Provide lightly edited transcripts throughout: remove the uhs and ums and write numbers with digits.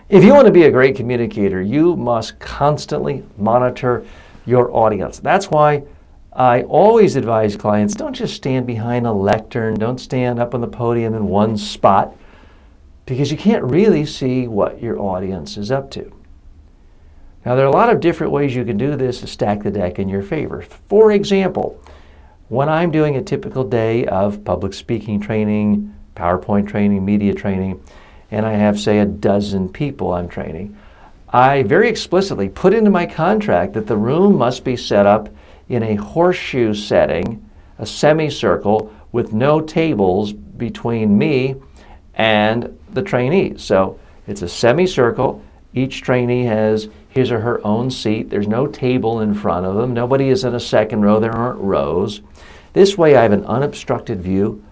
If you want to be a great communicator, you must constantly monitor your audience. That's why I always advise clients, don't just stand behind a lectern, don't stand up on the podium in one spot, because you can't really see what your audience is up to. Now, there are a lot of different ways you can do this to stack the deck in your favor. For example, when I'm doing a typical day of public speaking training, PowerPoint training, media training, and I have, say, a dozen people I'm training, I very explicitly put into my contract that the room must be set up in a horseshoe setting, a semicircle, with no tables between me and the trainees. So it's a semicircle. Each trainee has his or her own seat. There's no table in front of them. Nobody is in a second row. There aren't rows. This way I have an unobstructed view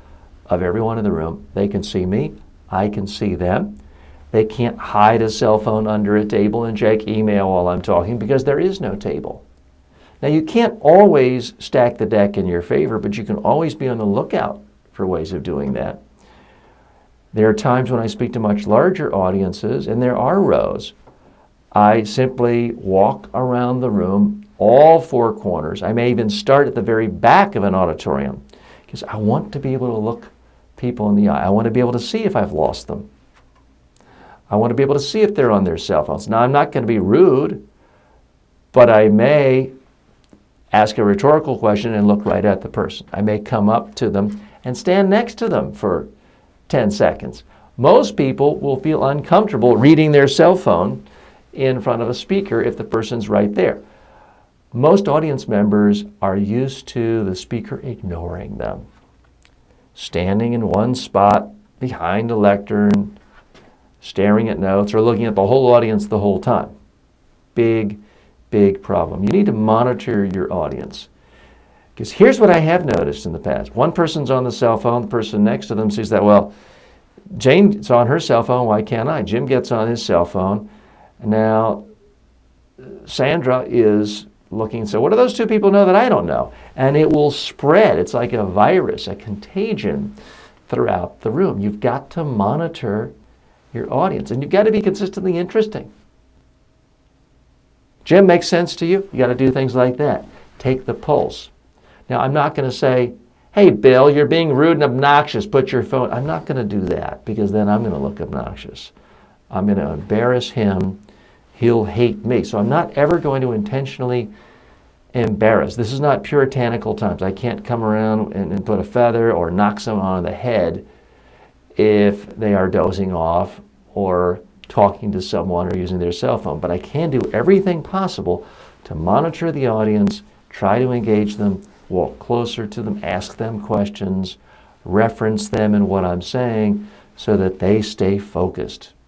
of everyone in the room. They can see me. I can see them. They can't hide a cell phone under a table and check email while I'm talking because there is no table. Now, you can't always stack the deck in your favor, but you can always be on the lookout for ways of doing that. There are times when I speak to much larger audiences, and there are rows. I simply walk around the room, all four corners. I may even start at the very back of an auditorium because I want to be able to look people in the eye. I want to be able to see if I've lost them. I want to be able to see if they're on their cell phones. Now, I'm not going to be rude, but I may ask a rhetorical question and look right at the person. I may come up to them and stand next to them for 10 seconds. Most people will feel uncomfortable reading their cell phone in front of a speaker if the person's right there. Most audience members are used to the speaker ignoring them, standing in one spot behind a lectern, staring at notes, or looking at the whole audience the whole time. Big problem. You need to monitor your audience. Because here's what I have noticed in the past. One person's on the cell phone, the person next to them sees that, well, Jane's on her cell phone, why can't I? Jim gets on his cell phone. Now, Sandra is looking, so what do those two people know that I don't know? And it will spread. It's like a virus, a contagion throughout the room. You've got to monitor your audience, and you've got to be consistently interesting. Jim, makes sense to you? You got to do things like that. Take the pulse. Now, I'm not going to say, hey, Bill, you're being rude and obnoxious. Put your phone. I'm not going to do that because then I'm going to look obnoxious. I'm going to embarrass him. He'll hate me. So I'm not ever going to intentionally embarrass. This is not puritanical times. I can't come around and put a feather or knock someone on the head if they are dozing off or talking to someone or using their cell phone. But I can do everything possible to monitor the audience, try to engage them, walk closer to them, ask them questions, reference them in what I'm saying so that they stay focused.